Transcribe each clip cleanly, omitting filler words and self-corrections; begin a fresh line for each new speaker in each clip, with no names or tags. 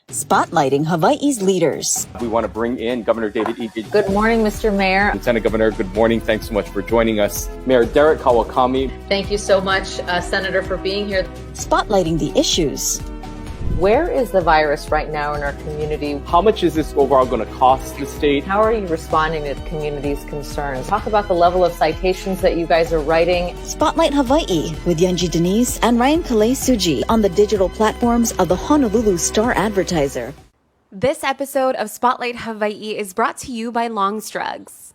Spotlighting Hawaii's leaders.
We want to bring in Governor David Ige.
Good morning, Mr. Mayor.
Lieutenant Governor, good morning. Thanks so much for joining us. Mayor Derek Kawakami.
Thank you so much, Senator, for being here.
Spotlighting the issues.
Where is the virus right now in our community?
How much is this overall going to cost the state?
How are you responding to the community's concerns? Talk about the level of citations that you guys are writing.
Spotlight Hawaii with Yanji Denise and Ryan Kalei Suji on the digital platforms of the Honolulu Star-Advertiser.
This episode of Spotlight Hawaii is brought to you by Long's Drugs.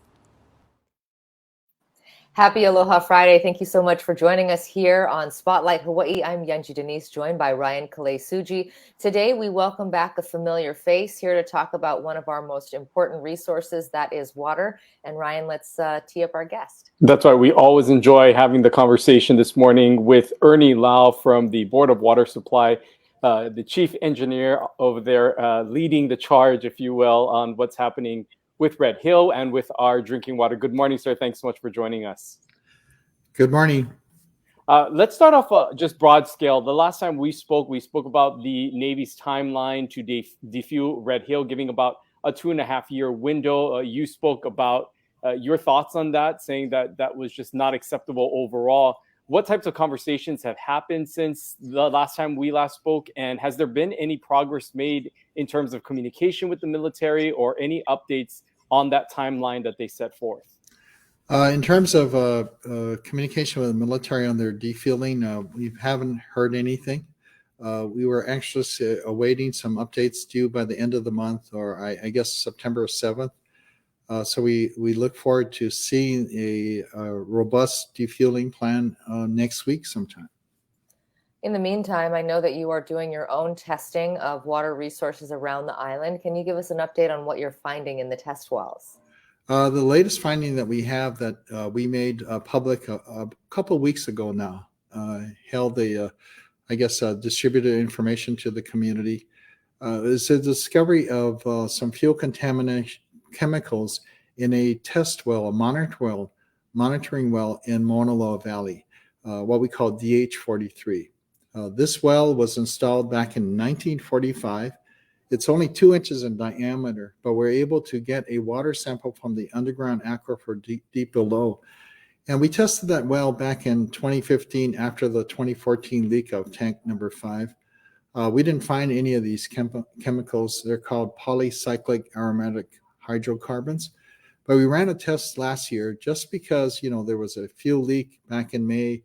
Happy Aloha Friday. Thank you so much for joining us here on Spotlight Hawaii. I'm Yanji Denise, joined by Ryan Kalei Suji. Today, we welcome back a familiar face here to talk about one of our most important resources, that is water. And Ryan, let's tee up our guest.
That's right. We always enjoy having the conversation this morning with Ernie Lau from the Board of Water Supply, the chief engineer over there, leading the charge, if you will, on what's happening with Red Hill and with our drinking water. Good morning, sir. Thanks so much for joining us.
Good morning.
Let's start off just broad scale. The last time we spoke about the Navy's timeline to defuel Red Hill, giving about a 2.5-year window. You spoke about your thoughts on that, saying that that was just not acceptable overall. What types of conversations have happened since the last time we last spoke? And has there been any progress made in terms of communication with the military or any updates on that timeline that they set forth?
In terms of communication with the military on their defueling, we haven't heard anything. We were anxious awaiting some updates due by the end of the month, or I guess September 7th. So we look forward to seeing a robust defueling plan next week sometime.
In the meantime, I know that you are doing your own testing of water resources around the island. Can you give us an update on what you're finding in the test wells?
The latest finding that we have that we made public a couple of weeks ago now, held distributed information to the community, is the discovery of some fuel contamination chemicals in a test well, a monitoring well in Mauna Loa Valley, what we call DH43. This well was installed back in 1945. It's only 2 inches in diameter, but we're able to get a water sample from the underground aquifer deep below. And we tested that well back in 2015 after the 2014 leak of tank number 5. We didn't find any of these chemicals. They're called polycyclic aromatic hydrocarbons. But we ran a test last year just because, there was a fuel leak back in May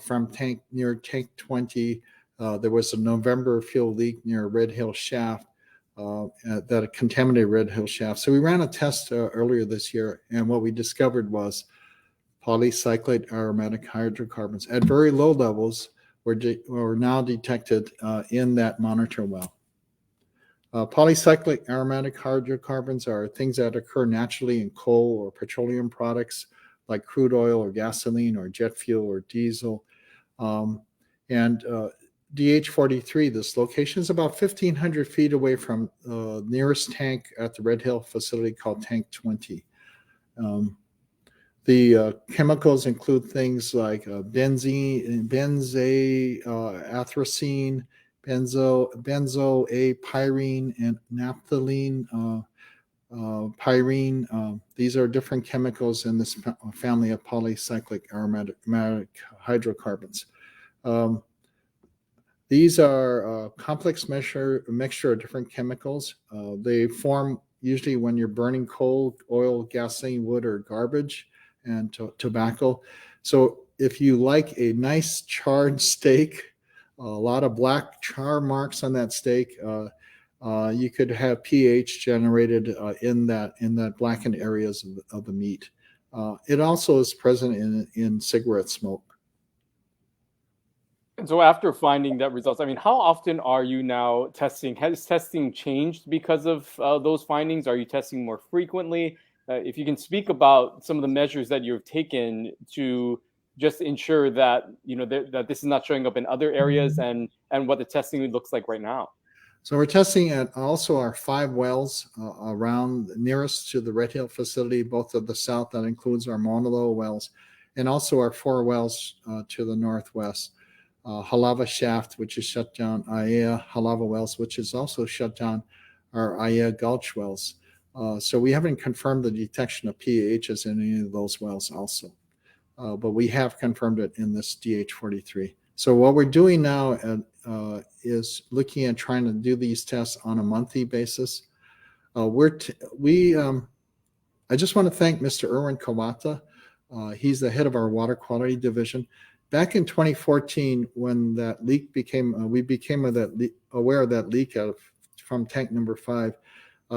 from near tank 20. There was a November fuel leak near Red Hill Shaft that contaminated Red Hill Shaft. So we ran a test earlier this year, and what we discovered was polycyclic aromatic hydrocarbons at very low levels were now detected in that monitor well. Polycyclic aromatic hydrocarbons are things that occur naturally in coal or petroleum products like crude oil or gasoline or jet fuel or diesel. And DH43, this location is about 1,500 feet away from the nearest tank at the Red Hill facility called Tank 20. The chemicals include things like benzene, atrazine, benzo-A-pyrene, and naphthalene pyrene. These are different chemicals in this family of polycyclic aromatic hydrocarbons. These are a complex mixture of different chemicals. They form usually when you're burning coal, oil, gasoline, wood, or garbage, and tobacco. So if you like a nice charred steak, a lot of black char marks on that steak, you could have pH generated in that blackened areas of the meat. It also is present in cigarette smoke.
And so after finding that results, how often are you now testing? Has testing changed because of those findings? Are you testing more frequently? If you can speak about some of the measures that you've taken to just ensure that that this is not showing up in other areas, and what the testing looks like right now.
So we're testing at also our 5 wells around nearest to the Red Hill facility, both of the south, that includes our Mauna Loa wells, and also our 4 wells to the northwest. Halava Shaft, which is shut down, Aiea Halava wells, which is also shut down, our Aiea Gulch wells. So we haven't confirmed the detection of PAHs in any of those wells also. But we have confirmed it in this DH43. So what we're doing now is looking at trying to do these tests on a monthly basis. I just want to thank Mr. Erwin Kawata. He's the head of our water quality division. Back in 2014, when that leak we became aware of that leak from tank number 5,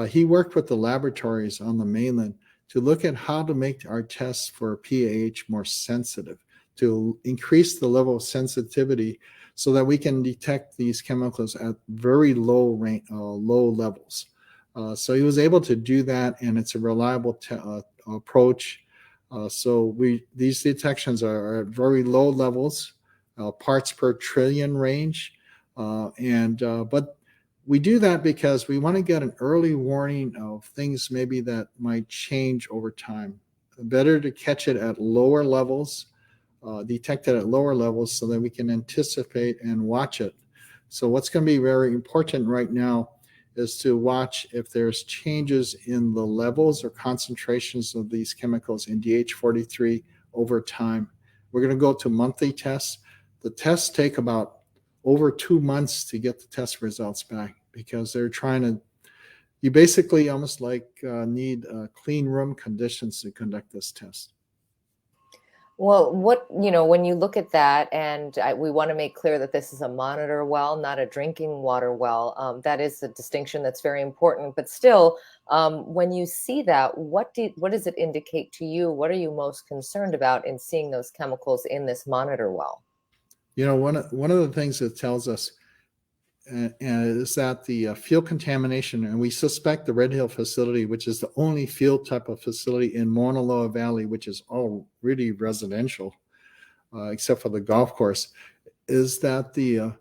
he worked with the laboratories on the mainland to look at how to make our tests for PAH more sensitive, to increase the level of sensitivity so that we can detect these chemicals at very low levels. So he was able to do that, and it's a reliable approach. So these detections are at very low levels, parts per trillion range, but we do that because we want to get an early warning of things maybe that might change over time. Better to catch it at lower levels, detect it at lower levels so that we can anticipate and watch it. So what's going to be very important right now is to watch if there's changes in the levels or concentrations of these chemicals in DH43 over time. We're going to go to monthly tests. The tests take about over 2 months to get the test results back because they're you basically almost need clean room conditions to conduct this test.
Well, when you look at that, and we want to make clear that this is a monitor well, not a drinking water well. That is a distinction that's very important. But still, when you see that, what does it indicate to you? What are you most concerned about in seeing those chemicals in this monitor well?
One of the things that tells us is that the field contamination, and we suspect the Red Hill facility, which is the only field type of facility in Mauna Loa Valley, which is all really residential, except for the golf course, is that the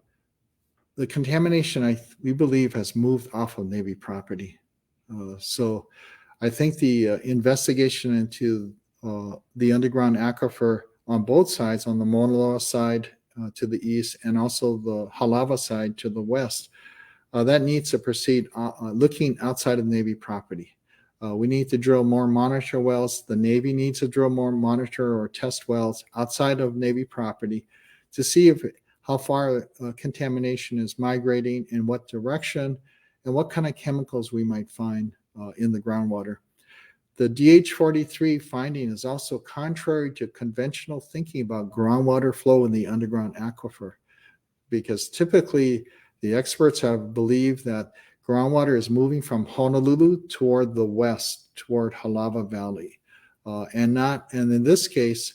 contamination, we believe, has moved off of Navy property. So I think the investigation into the underground aquifer on both sides, on the Mauna Loa side to the east and also the Halava side to the west, that needs to proceed looking outside of Navy property. We need to drill more monitor wells. The Navy needs to drill more monitor or test wells outside of Navy property to see how far contamination is migrating, in what direction, and what kind of chemicals we might find in the groundwater. The DH43 finding is also contrary to conventional thinking about groundwater flow in the underground aquifer, because typically the experts have believed that groundwater is moving from Honolulu toward the west, toward Halava Valley, and in this case,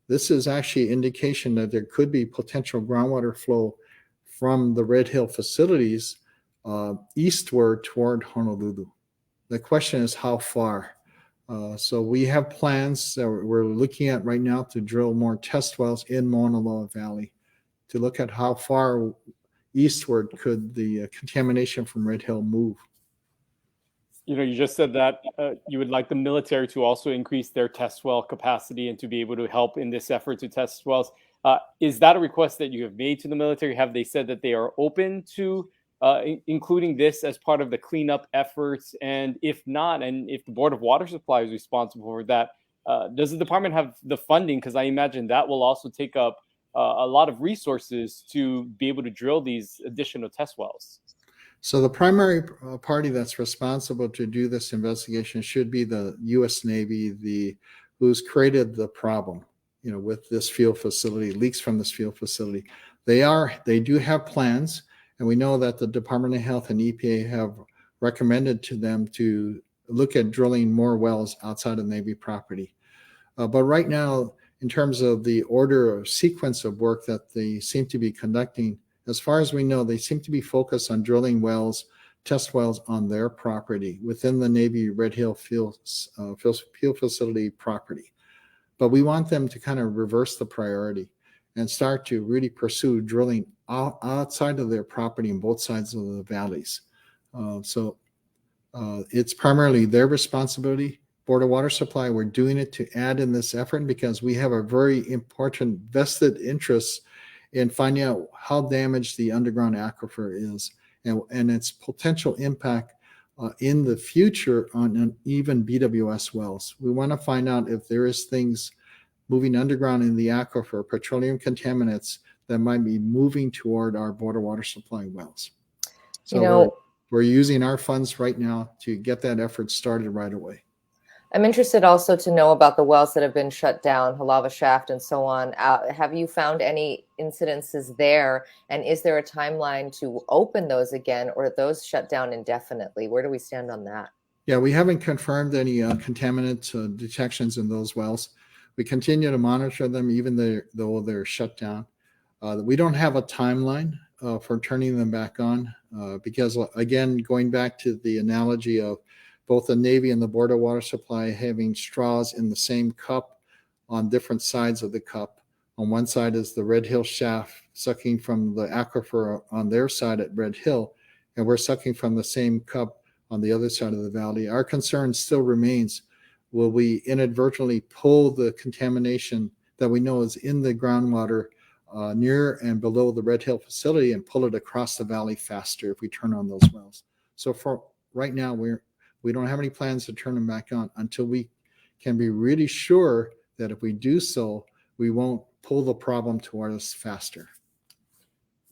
this is actually an indication that there could be potential groundwater flow from the Red Hill facilities eastward toward Honolulu. The question is how far. So we have plans that we're looking at right now to drill more test wells in Mauna Loa Valley to look at how far eastward could the contamination from Red Hill move.
You just said that you would like the military to also increase their test well capacity and to be able to help in this effort to test wells. Is that a request that you have made to the military? Have they said that they are open to including this as part of the cleanup efforts? And if not, and if the Board of Water Supply is responsible for that, does the department have the funding? Because I imagine that will also take up a lot of resources to be able to drill these additional test wells.
So the primary party that's responsible to do this investigation should be the U.S. Navy, who's created the problem, with this field facility, leaks from this field facility. They do have plans. And we know that the Department of Health and EPA have recommended to them to look at drilling more wells outside of Navy property. But right now, in terms of the order or sequence of work that they seem to be conducting, as far as we know, they seem to be focused on drilling wells, test wells on their property within the Navy Red Hill field facility property. But we want them to kind of reverse the priority and start to really pursue drilling outside of their property on both sides of the valleys. So it's primarily their responsibility. Board of Water Supply, we're doing it to add in this effort because we have a very important vested interest in finding out how damaged the underground aquifer is and its potential impact in the future on even BWS wells. We want to find out if there is things moving underground in the aquifer, petroleum contaminants that might be moving toward our border water supply wells. So we're using our funds right now to get that effort started right away.
I'm interested also to know about the wells that have been shut down, Halava Shaft and so on. Have you found any incidences there? And is there a timeline to open those again, or are those shut down indefinitely? Where do we stand on that?
Yeah, we haven't confirmed any contaminant detections in those wells. We continue to monitor them even though they're shut down. We don't have a timeline for turning them back on because, again, going back to the analogy of both the Navy and the border water supply having straws in the same cup on different sides of the cup. On one side is the Red Hill shaft sucking from the aquifer on their side at Red Hill, and we're sucking from the same cup on the other side of the valley. Our concern still remains, will we inadvertently pull the contamination that we know is in the groundwater near and below the Red Hill facility and pull it across the valley faster if we turn on those wells? So for right now, we don't have any plans to turn them back on until we can be really sure that if we do so, we won't pull the problem toward us faster.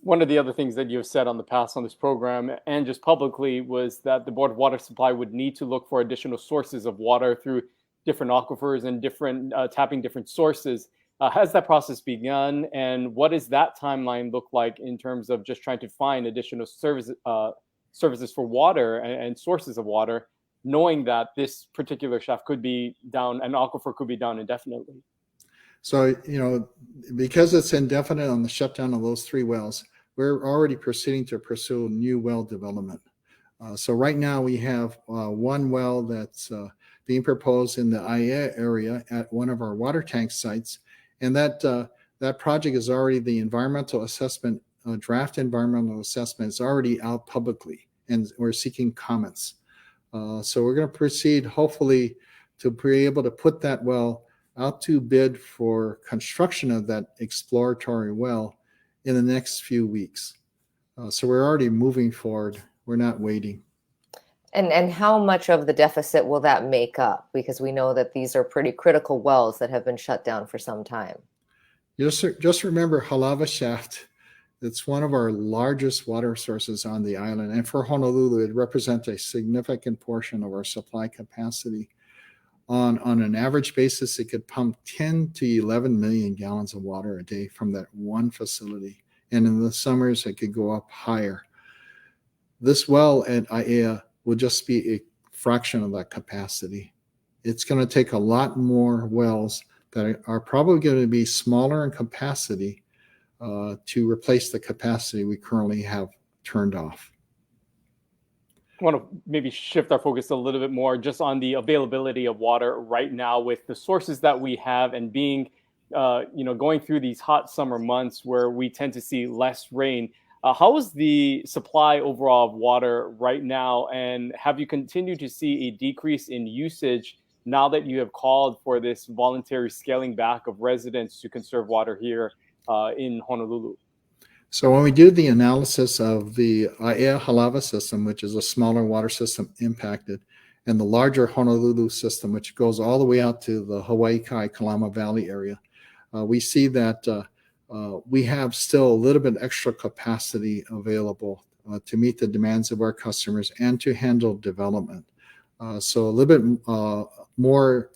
One of the other things that you've said on the past on this program and just publicly was that the Board of Water Supply would need to look for additional sources of water through different aquifers and different tapping different sources. Has that process begun, and what does that timeline look like in terms of just trying to find additional services for water and sources of water, knowing that this particular shaft could be down, an aquifer could be down indefinitely?
So, because it's indefinite on the shutdown of those 3 wells, we're already proceeding to pursue new well development. So right now we have 1 well that's being proposed in the IEA area at one of our water tank sites. And that project is already, the environmental assessment, draft environmental assessment is already out publicly, and we're seeking comments. So we're going to proceed, hopefully, to be able to put that well out to bid for construction of that exploratory well in the next few weeks. So we're already moving forward. We're not waiting.
And how much of the deficit will that make up? Because we know that these are pretty critical wells that have been shut down for some time.
Just remember Halava Shaft. It's one of our largest water sources on the island. And for Honolulu, it represents a significant portion of our supply capacity. On an average basis, it could pump 10 to 11 million gallons of water a day from that one facility. And in the summers, it could go up higher. This well at IEA will just be a fraction of that capacity. It's going to take a lot more wells that are probably going to be smaller in capacity to replace the capacity we currently have turned off.
I want to maybe shift our focus a little bit more just on the availability of water right now with the sources that we have and being, going through these hot summer months where we tend to see less rain. How is the supply overall of water right now? And have you continued to see a decrease in usage now that you have called for this voluntary scaling back of residents to conserve water here in Honolulu?
So when we do the analysis of the IEA Halava system, which is a smaller water system impacted, and the larger Honolulu system, which goes all the way out to the Hawaii Kai Kalama Valley area, we see that we have still a little bit extra capacity available to meet the demands of our customers and to handle development. So a little bit more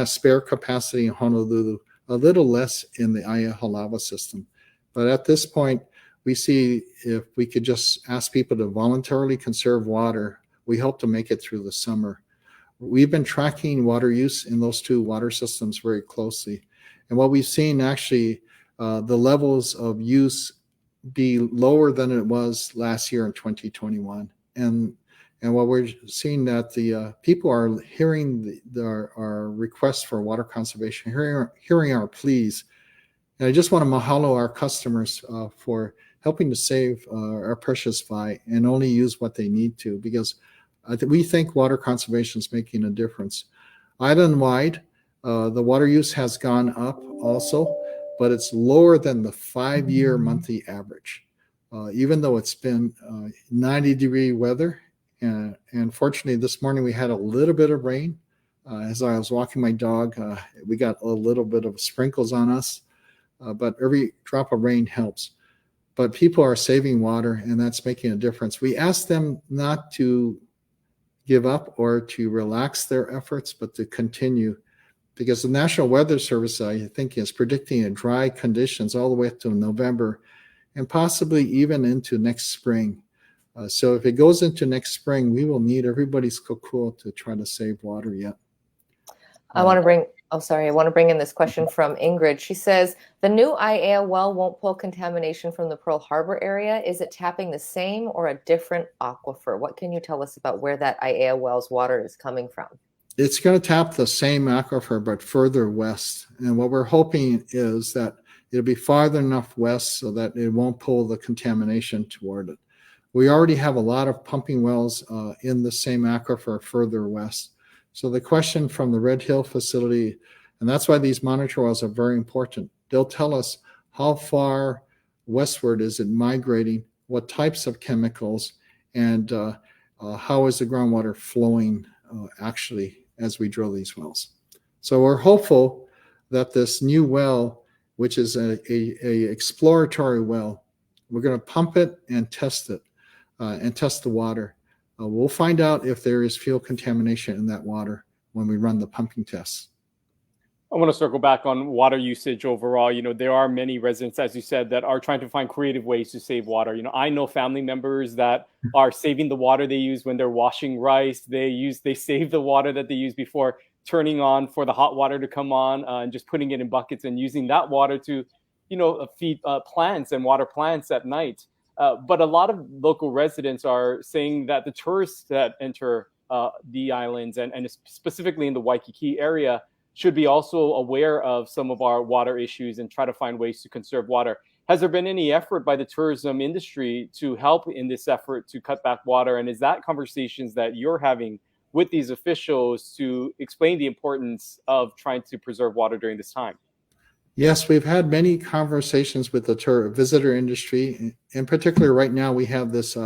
spare capacity in Honolulu, a little less in the IEA Halava system. But at this point, we see if we could just ask people to voluntarily conserve water, we hope to make it through the summer. We've been tracking water use in those 2 water systems very closely. And what we've seen actually, the levels of use be lower than it was last year in 2021. And what we're seeing that the people are hearing our requests for water conservation, hearing our pleas. And I just want to mahalo our customers for helping to save our precious vi and only use what they need to, because we think water conservation is making a difference. Island-wide, the water use has gone up also, but it's lower than the 5-year monthly average. Even though it's been 90-degree weather, and fortunately this morning we had a little bit of rain. As I was walking my dog, we got a little bit of sprinkles on us, but every drop of rain helps. But people are saving water, and that's making a difference. We ask them not to give up or to relax their efforts, but to continue, because the National Weather Service, I think, is predicting dry conditions all the way up to November and possibly even into next spring. So if it goes into next spring, we will need everybody's cocoa to try to save water yet.
I want to bring in this question from Ingrid. She says, the new IAEA well won't pull contamination from the Pearl Harbor area. Is it tapping the same or a different aquifer? What can you tell us about where that IAEA well's water is coming from?
It's going to tap the same aquifer, but further west. And what we're hoping is that it'll be farther enough west so that it won't pull the contamination toward it. We already have a lot of pumping wells in the same aquifer further west. So the question from the Red Hill facility, and that's why these monitor wells are very important. They'll tell us how far westward is it migrating, what types of chemicals, and how is the groundwater flowing actually as we drill these wells. So we're hopeful that this new well, which is a exploratory well, we're going to pump it and test it and test the water. We'll find out if there is fuel contamination in that water when we run the pumping tests.
I want to circle back on water usage overall. You know, there are many residents, as you said, that are trying to find creative ways to save water. You know, I know family members that are saving the water they use when they're washing rice. They save the water that they use before turning on for the hot water to come on, and just putting it in buckets and using that water to, you know, feed plants and water plants at night. But a lot of local residents are saying that the tourists that enter the islands and specifically in the Waikiki area should be also aware of some of our water issues and try to find ways to conserve water. Has there been any effort by the tourism industry to help in this effort to cut back water? And is that conversations that you're having with these officials to explain the importance of trying to preserve water during this time?
Yes, we've had many conversations with the visitor industry. In particular, right now we have this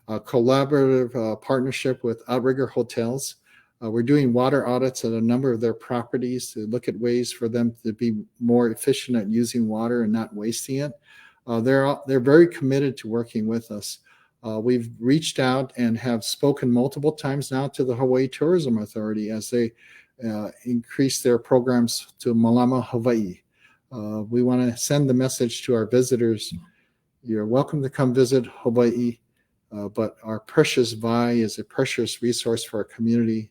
collaborative partnership with Outrigger Hotels. We're doing water audits at a number of their properties to look at ways for them to be more efficient at using water and not wasting it. They're very committed to working with us. We've reached out and have spoken multiple times now to the Hawaii Tourism Authority as they increase their programs to Malama, Hawaii. We want to send the message to our visitors. You're welcome to come visit Hawaii, but our precious vai is a precious resource for our community.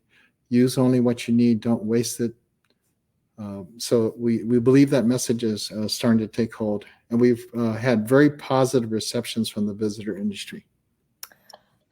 Use only what you need, don't waste it. So we believe that message is starting to take hold, and we've had very positive receptions from the visitor industry.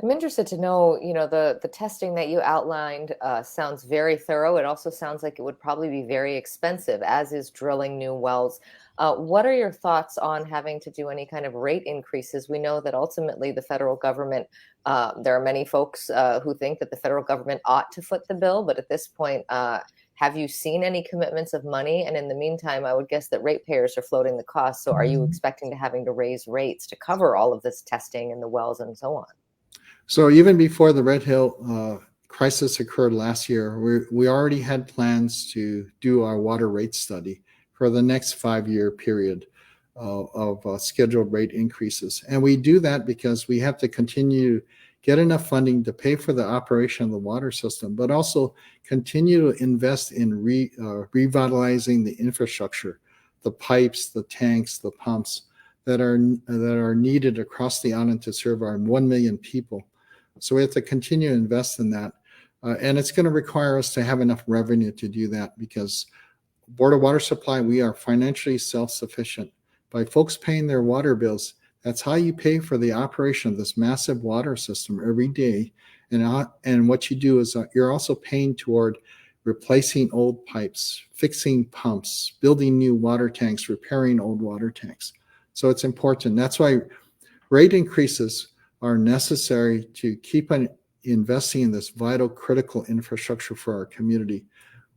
I'm interested to know, you know, the testing that you outlined sounds very thorough. It also sounds like it would probably be very expensive, as is drilling new wells. What are your thoughts on having to do any kind of rate increases? We know that ultimately the federal government, there are many folks who think that the federal government ought to foot the bill, but at this point, have you seen any commitments of money? And in the meantime, I would guess that ratepayers are floating the cost. So are you expecting to having to raise rates to cover all of this testing and the wells and so on?
So even before the Red Hill crisis occurred last year, we already had plans to do our water rate study for the next 5-year period of scheduled rate increases. And we do that because we have to continue to get enough funding to pay for the operation of the water system, but also continue to invest in revitalizing the infrastructure, the pipes, the tanks, the pumps that are needed across the island to serve our 1 million people. So we have to continue to invest in that. And it's going to require us to have enough revenue to do that, because Board of Water Supply, we are financially self-sufficient. By folks paying their water bills, that's how you pay for the operation of this massive water system every day. And what you do is you're also paying toward replacing old pipes, fixing pumps, building new water tanks, repairing old water tanks. So it's important. That's why rate increases are necessary to keep on investing in this vital, critical infrastructure for our community.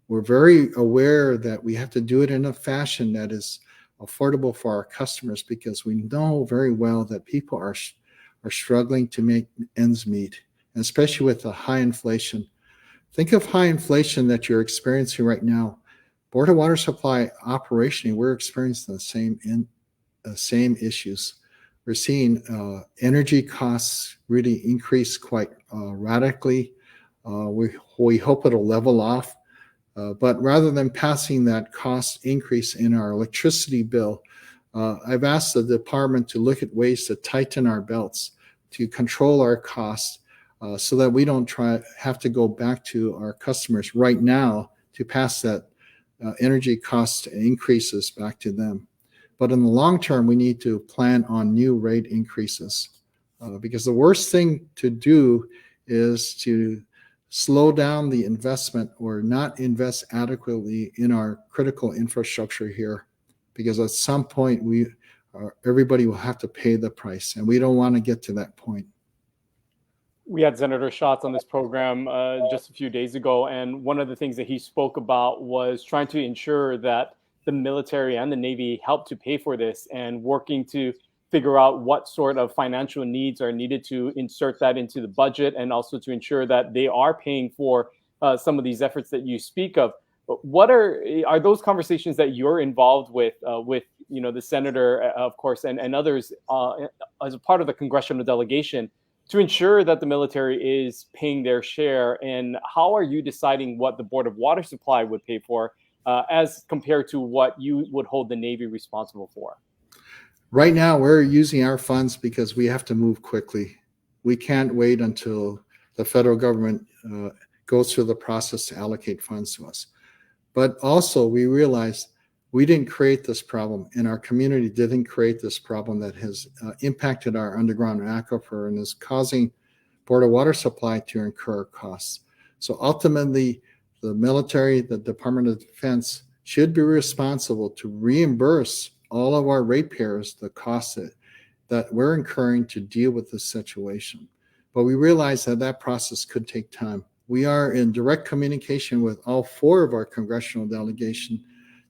We're very aware that we have to do it in a fashion that is affordable for our customers, because we know very well that people are struggling to make ends meet, and especially with the high inflation. Think of high inflation that you're experiencing right now. Board of Water Supply operationally, we're experiencing the same issues. We're seeing energy costs really increase quite radically. We hope it'll level off. But rather than passing that cost increase in our electricity bill, I've asked the department to look at ways to tighten our belts, to control our costs, so that we don't have to go back to our customers right now to pass that energy cost increases back to them. But in the long term, we need to plan on new rate increases, because the worst thing to do is to slow down the investment or not invest adequately in our critical infrastructure here, because at some point everybody will have to pay the price, and we don't want to get to that point.
We had Senator Schatz on this program just a few days ago, and one of the things that he spoke about was trying to ensure that the military and the Navy help to pay for this, and working to figure out what sort of financial needs are needed to insert that into the budget, and also to ensure that they are paying for some of these efforts that you speak of. But what are those conversations that you're involved with the senator, of course, and others as a part of the congressional delegation, to ensure that the military is paying their share? And how are you deciding what the Board of Water Supply would pay for as compared to what you would hold the Navy responsible for?
Right now, we're using our funds because we have to move quickly. We can't wait until the federal government goes through the process to allocate funds to us. But also, we realized we didn't create this problem, and our community didn't create this problem that has impacted our underground aquifer and is causing Board of Water Supply to incur costs. So ultimately, the military, the Department of Defense, should be responsible to reimburse all of our ratepayers the costs that we're incurring to deal with this situation. But we realize that process could take time. We are in direct communication with all 4 of our congressional delegation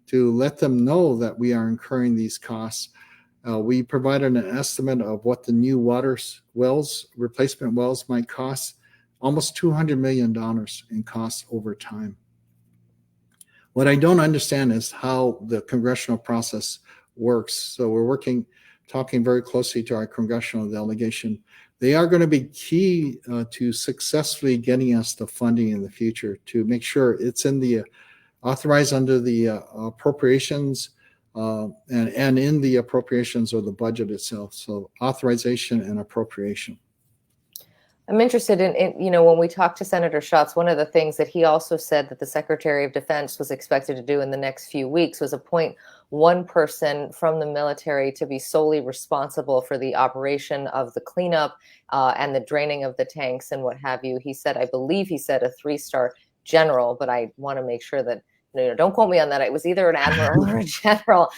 to let them know that we are incurring these costs. We provided an estimate of what the new water wells, replacement wells, might cost, almost $200 million in costs over time. What I don't understand is how the congressional process works. So we're talking very closely to our congressional delegation. They are going to be key to successfully getting us the funding in the future, to make sure it's in the authorized under the appropriations and in the appropriations or the budget itself. So authorization and appropriation.
I'm interested in, when we talked to Senator Schatz, one of the things that he also said that the Secretary of Defense was expected to do in the next few weeks was appoint one person from the military to be solely responsible for the operation of the cleanup and the draining of the tanks and what have you. He said, I believe he said a 3-star general, but I want to make sure that, don't quote me on that. It was either an admiral or a general.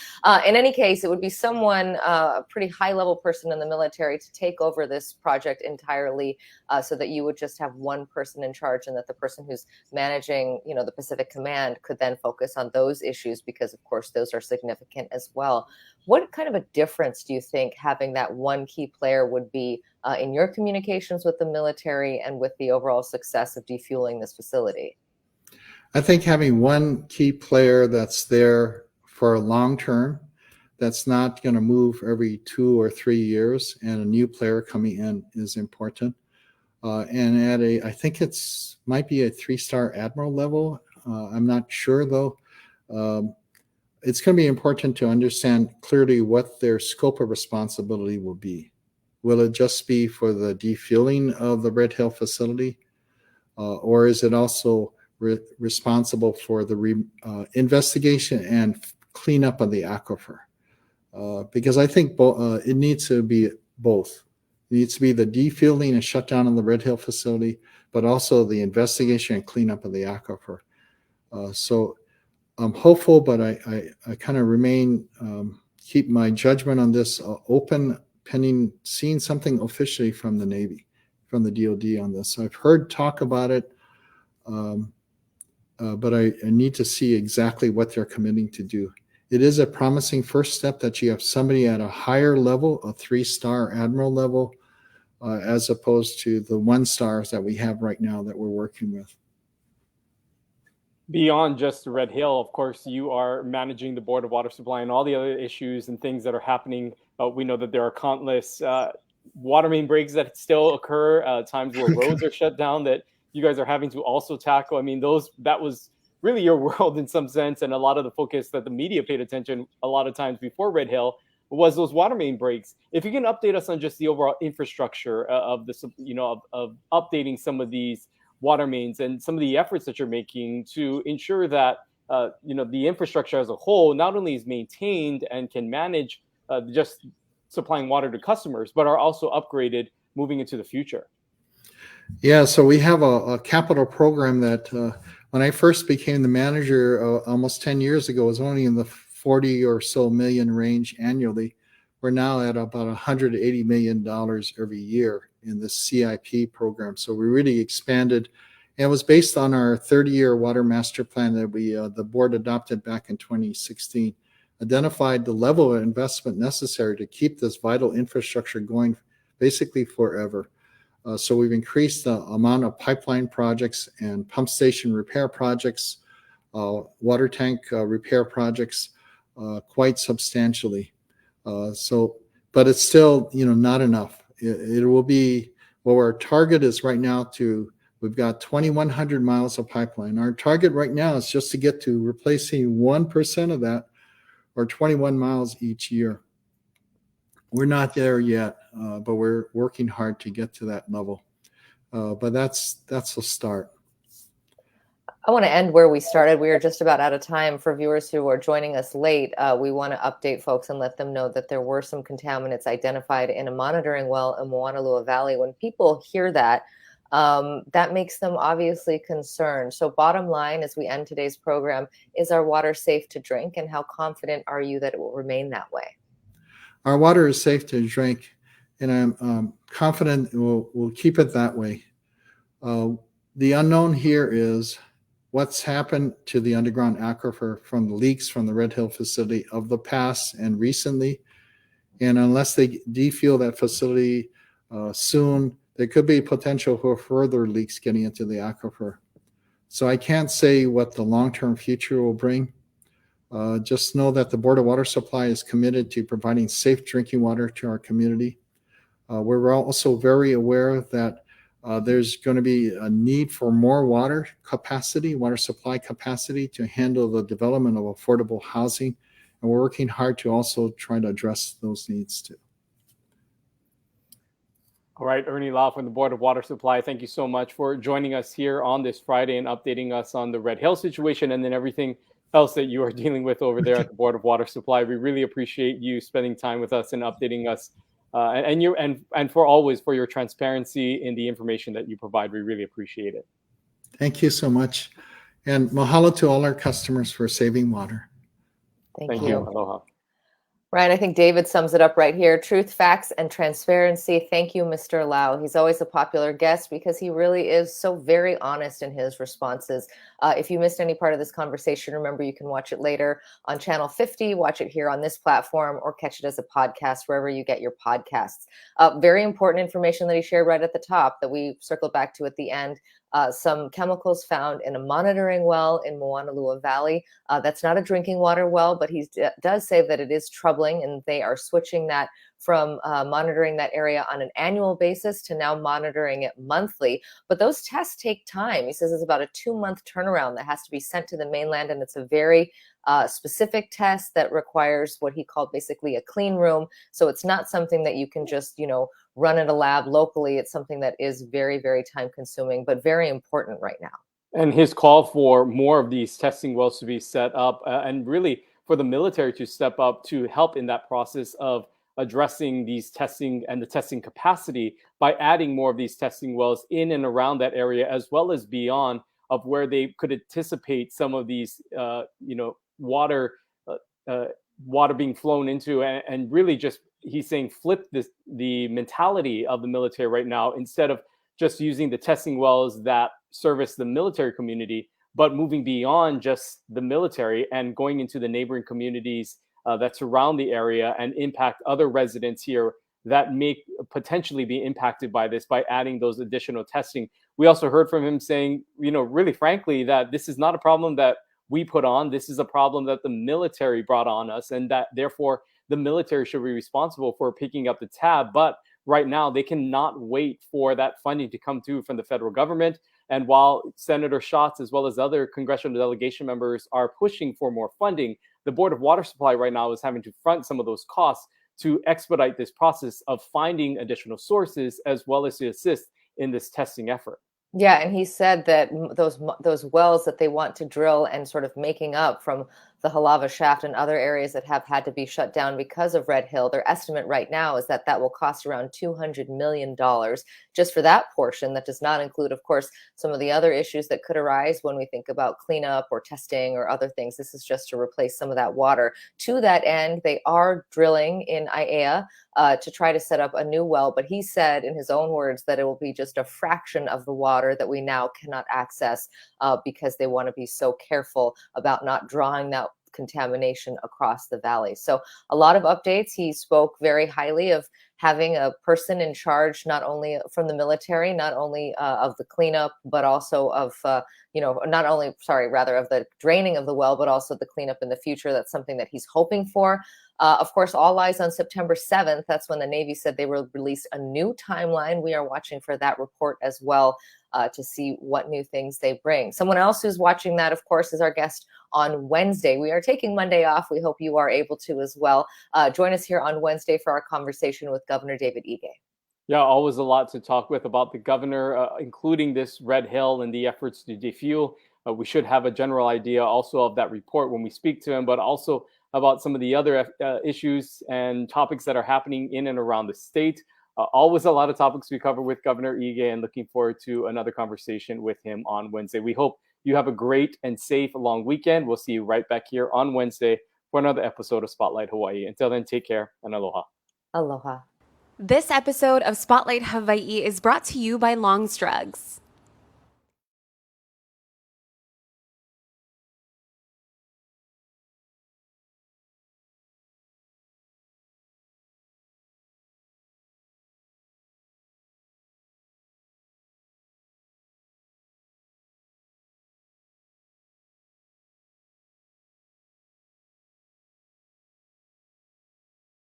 In any case, it would be someone, a pretty high-level person in the military, to take over this project entirely, so that you would just have one person in charge, and that the person who's managing, the Pacific Command could then focus on those issues, because, of course, those are significant as well. What kind of a difference do you think having that one key player would be in your communications with the military and with the overall success of defueling this facility?
I think having one key player that's there for a long term, that's not going to move every 2 or 3 years, and a new player coming in is important. And at I think might be a 3-star admiral level. I'm not sure though. It's going to be important to understand clearly what their scope of responsibility will be. Will it just be for the defueling of the Red Hill facility, or is it also responsible for the investigation and cleanup of the aquifer? Because I think it needs to be both. It needs to be the defueling and shutdown of the Red Hill facility, but also the investigation and cleanup of the aquifer. So I'm hopeful, but I kind of remain, keep my judgment on this open, pending seeing something officially from the Navy, from the DOD on this. So I've heard talk about it, but I need to see exactly what they're committing to do. It is a promising first step that you have somebody at a higher level, a 3-star admiral level, as opposed to the 1-stars that we have right now that we're working with.
Beyond just Red Hill, of course, you are managing the Board of Water Supply and all the other issues and things that are happening. We know that there are countless water main breaks that still occur, times where roads are shut down that you guys are having to also tackle. I mean, that was really your world in some sense, and a lot of the focus that the media paid attention a lot of times before Red Hill was those water main breaks. If you can update us on just the overall infrastructure of this, of updating some of these water mains and some of the efforts that you're making to ensure that the infrastructure as a whole not only is maintained and can manage just supplying water to customers, but are also upgraded moving into the future.
Yeah, so we have a capital program that when I first became the manager almost 10 years ago, was only in the 40 or so million range annually. We're now at about $180 million every year in the CIP program. So we really expanded, and it was based on our 30-year water master plan that the board adopted back in 2016, identified the level of investment necessary to keep this vital infrastructure going basically forever. So we've increased the amount of pipeline projects and pump station repair projects, water tank repair projects quite substantially. But it's still, not enough. It will be, our target is right now we've got 2,100 miles of pipeline. Our target right now is just to get to replacing 1% of that, or 21 miles each year. We're not there yet, but we're working hard to get to that level. But that's a start.
I want to end where we started. We are just about out of time. For viewers who are joining us late, we want to update folks and let them know that there were some contaminants identified in a monitoring well in Moanalua Valley. When people hear that, that makes them obviously concerned. So bottom line, as we end today's program, is our water safe to drink, and how confident are you that it will remain that way?
Our water is safe to drink, and I'm confident we'll keep it that way. The unknown here is what's happened to the underground aquifer from the leaks from the Red Hill facility of the past and recently. And unless they defuel that facility soon, there could be potential for further leaks getting into the aquifer. So I can't say what the long-term future will bring. Just know that the Board of Water Supply is committed to providing safe drinking water to our community. We're also very aware that there's going to be a need for more water supply capacity to handle the development of affordable housing. And we're working hard to also try to address those needs too.
All right, Ernie Lau from the Board of Water Supply, thank you so much for joining us here on this Friday and updating us on the Red Hill situation and then everything else that you are dealing with over there at the Board of Water Supply. We really appreciate you spending time with us and updating us, and for your transparency in the information that you provide. We really appreciate it.
Thank you so much, and mahalo to all our customers for saving water.
Thank you.
Aloha.
Ryan, I think David sums it up right here. Truth, facts, and transparency. Thank you, Mr. Lau. He's always a popular guest because he really is so very honest in his responses. If you missed any part of this conversation, remember you can watch it later on Channel 50, watch it here on this platform, or catch it as a podcast wherever you get your podcasts. Very important information that he shared right at the top that we circled back to at the end. Some chemicals found in a monitoring well in Moanalua Valley. That's not a drinking water well, but he does say that it is troubling, and they are switching that from monitoring that area on an annual basis to now monitoring it monthly. But those tests take time. He says it's about a 2-month turnaround that has to be sent to the mainland, and it's a very specific test that requires what he called basically a clean room. So it's not something that you can just, run at a lab locally. It's something that is very, very time consuming, but very important right now.
And his call for more of these testing wells to be set up and really for the military to step up to help in that process of addressing these testing and the testing capacity by adding more of these testing wells in and around that area, as well as beyond of where they could anticipate some of these, water being flown into, and really just, he's saying, flip the mentality of the military right now. Instead of just using the testing wells that service the military community, but moving beyond just the military and going into the neighboring communities that surround the area and impact other residents here that may potentially be impacted by this by adding those additional testing. We also heard from him saying, really frankly, that this is not a problem that we put on. This is a problem that the military brought on us, and that therefore the military should be responsible for picking up the tab. But right now, they cannot wait for that funding to come through from the federal government. And while Senator Schatz, as well as other congressional delegation members, are pushing for more funding, the Board of Water Supply right now is having to front some of those costs to expedite this process of finding additional sources, as well as to assist in this testing effort.
Yeah, and he said that those wells that they want to drill and sort of making up from the Halava shaft and other areas that have had to be shut down because of Red Hill, their estimate right now is that that will cost around $200 million just for that portion. That does not include, of course, some of the other issues that could arise when we think about cleanup or testing or other things. This is just to replace some of that water. To that end, they are drilling in Aiea to try to set up a new well, but he said in his own words that it will be just a fraction of the water that we now cannot access because they want to be so careful about not drawing that contamination across the valley. So a lot of updates. He spoke very highly of having a person in charge, not only from the military, not only of the cleanup, but also of, not only, rather of the draining of the well, but also the cleanup in the future. That's something that he's hoping for. Of course, all eyes on September 7th. That's when the Navy said they will release a new timeline. We are watching for that report as well to see what new things they bring. Someone else who's watching that, of course, is our guest on Wednesday. We are taking Monday off. We hope you are able to as well. Join us here on Wednesday for our conversation with Governor David Ige.
Yeah, always a lot to talk with about the governor, including this Red Hill and the efforts to defuel. We should have a general idea also of that report when we speak to him, but also about some of the other issues and topics that are happening in and around the state. Always a lot of topics we cover with Governor Ige, and looking forward to another conversation with him on Wednesday. We hope you have a great and safe long weekend. We'll see you right back here on Wednesday for another episode of Spotlight Hawaii. Until then, take care and aloha.
Aloha.
This episode of Spotlight Hawaii is brought to you by Long's Drugs.